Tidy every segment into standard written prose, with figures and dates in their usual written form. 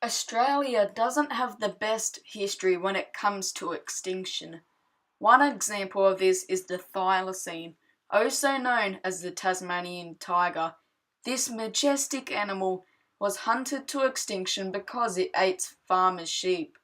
Australia doesn't have the best history when it comes to extinction. One example of this is the thylacine, also known as the Tasmanian tiger. This majestic animal was hunted to extinction because it ate farmers' sheep.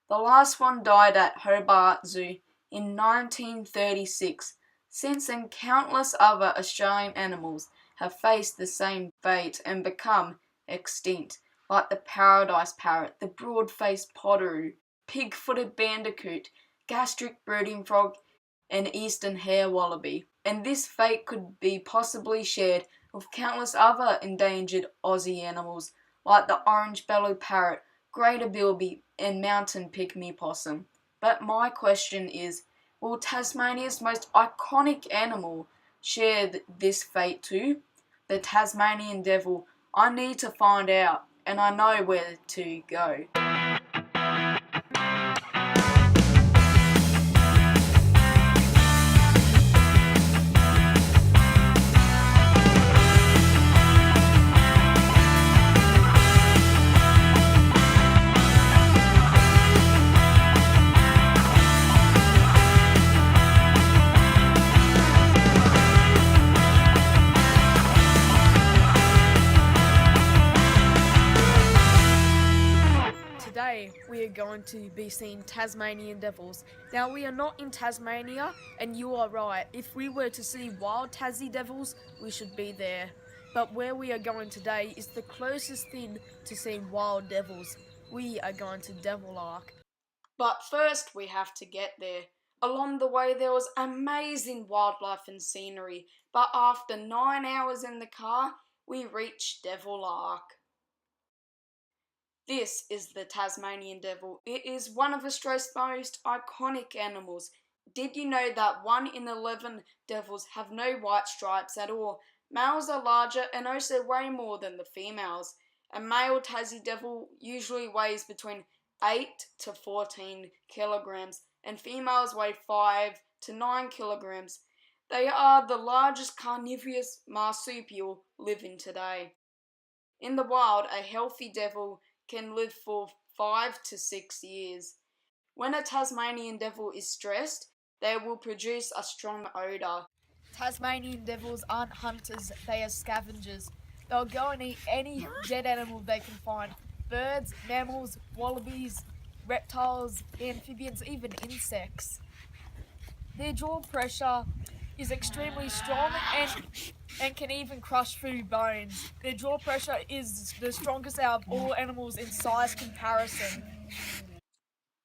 The last one died at Hobart Zoo in 1936. Since then, countless other Australian animals have faced the same fate and become extinct, like the paradise parrot, the broad-faced potteroo, pig-footed bandicoot, gastric brooding frog, and eastern hair wallaby. And this fate could be possibly shared with countless other endangered Aussie animals, like the orange-bellied parrot, greater bilby, and mountain pygmy possum. But my question is, will Tasmania's most iconic animal share this fate too? The Tasmanian Devil. I need to find out, and I know where to go. Today we are going to be seeing Tasmanian devils. Now we are not in Tasmania, and you are right. If we were to see wild Tassie devils, we should be there. But where we are going today is the closest thing to seeing wild devils. We are going to Devil Ark. But first we have to get there. Along the way there was amazing wildlife and scenery, but after 9 hours in the car, we reached Devil Ark. This is the Tasmanian Devil. It is one of Australia's most iconic animals. Did you know that 1 in 11 devils have no white stripes at all? Males are larger and also weigh more than the females. A male Tassie devil usually weighs between 8 to 14 kilograms and females weigh 5 to 9 kilograms. They are the largest carnivorous marsupial living today. In the wild, a healthy devil can live for 5 to 6 years. When a Tasmanian devil is stressed, they will produce a strong odour. Tasmanian devils aren't hunters, they are scavengers. They'll go and eat any dead animal they can find. Birds, mammals, wallabies, reptiles, amphibians, even insects. Their jaw pressure is extremely strong and can even crush through bones. Their jaw pressure is the strongest out of all animals in size comparison.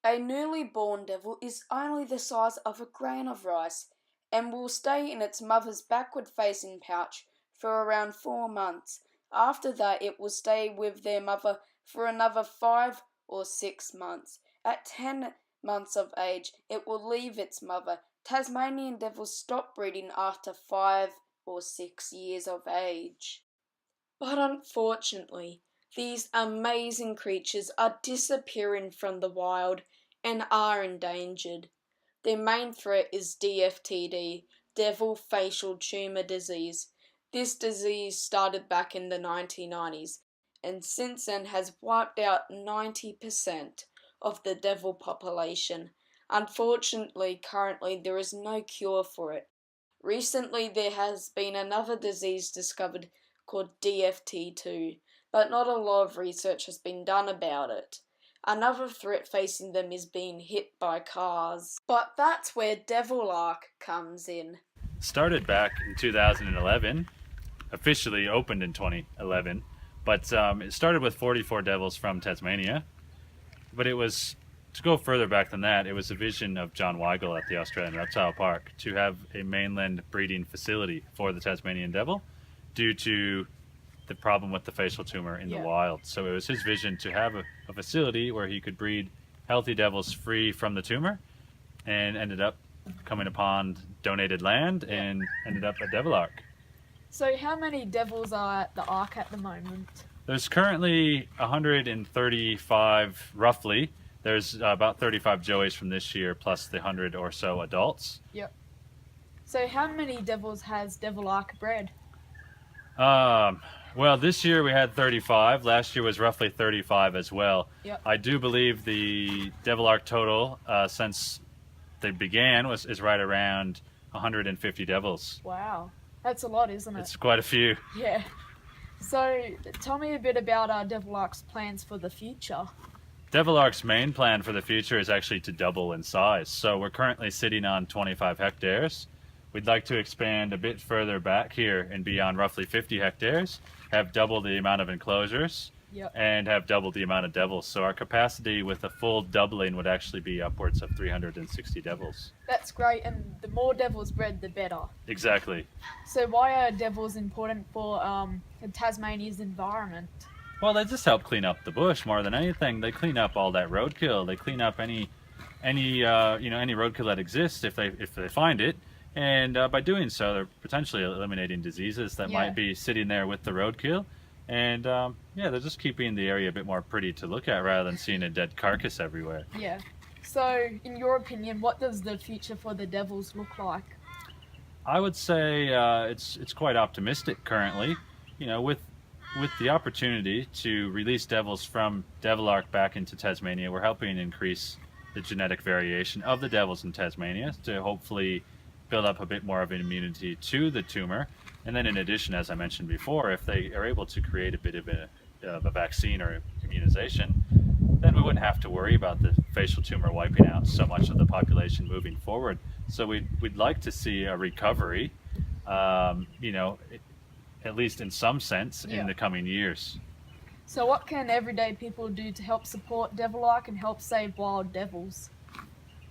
A newly born devil is only the size of a grain of rice and will stay in its mother's backward-facing pouch for around 4 months. After that, it will stay with their mother for another 5 or 6 months. At 10 months of age, it will leave its mother. Tasmanian devils stop breeding after 5 or 6 years of age. But unfortunately, these amazing creatures are disappearing from the wild and are endangered. Their main threat is DFTD, Devil Facial Tumour Disease. This disease started back in the 1990s and since then has wiped out 90% of the devil population. Unfortunately, currently there is no cure for it. Recently there has been another disease discovered called DFT2, but not a lot of research has been done about it. Another threat facing them is being hit by cars. But that's where Devil Ark comes in. Started back in 2011, officially opened in 2011, but it started with 44 devils from Tasmania. But it was, to go further back than that, it was a vision of John Weigel at the Australian Reptile Park to have a mainland breeding facility for the Tasmanian devil due to the problem with the facial tumor in the wild. So it was his vision to have a facility where he could breed healthy devils free from the tumor, and ended up coming upon donated land and ended up at Devil Ark. So how many devils are at the Ark at the moment? There's currently 135 roughly. There's about 35 joeys from this year plus the 100 or so adults. Yep. So how many devils has Devil Ark bred? Well, this year we had 35. Last year was roughly 35 as well. Yep. I do believe the Devil Ark total since they began is right around 150 devils. Wow. That's a lot, isn't it? It's quite a few. Yeah. So, tell me a bit about Devil Ark's plans for the future. Devil Ark's main plan for the future is actually to double in size. So we're currently sitting on 25 hectares. We'd like to expand a bit further back here and be on roughly 50 hectares, have double the amount of enclosures, Yep. and have double the amount of devils. So our capacity with a full doubling would actually be upwards of 360 devils. That's great, and the more devils bred, the better. Exactly. So, why are devils important for Tasmania's environment? Well, they just help clean up the bush more than anything. They clean up all that roadkill. They clean up any roadkill that exists if they find it. And by doing so, they're potentially eliminating diseases that might be sitting there with the roadkill. And they're just keeping the area a bit more pretty to look at rather than seeing a dead carcass everywhere. Yeah. So, in your opinion, what does the future for the devils look like? I would say it's quite optimistic currently. With the opportunity to release devils from Devil Ark back into Tasmania, we're helping increase the genetic variation of the devils in Tasmania to hopefully build up a bit more of an immunity to the tumor. And then in addition, as I mentioned before, if they are able to create a bit of a vaccine or immunization, then we wouldn't have to worry about the facial tumor wiping out so much of the population moving forward. So we'd like to see a recovery, at least in some sense, in the coming years. So what can everyday people do to help support Devil Ark and help save wild devils?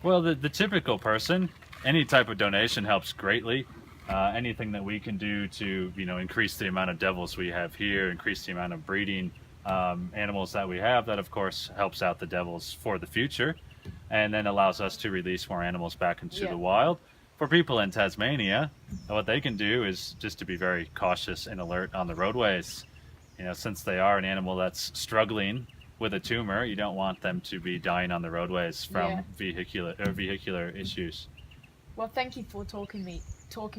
Well, the typical person, any type of donation helps greatly. Anything that we can do to increase the amount of devils we have here, increase the amount of breeding animals that we have, that of course helps out the devils for the future, and then allows us to release more animals back into the wild. For people in Tasmania, what they can do is just to be very cautious and alert on the roadways. Since they are an animal that's struggling with a tumor, you don't want them to be dying on the roadways from vehicular issues. Well, thank you for talking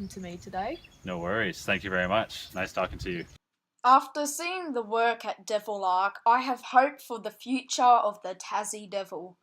to me today. No worries. Thank you very much. Nice talking to you. After seeing the work at Devil Ark, I have hope for the future of the Tassie Devil.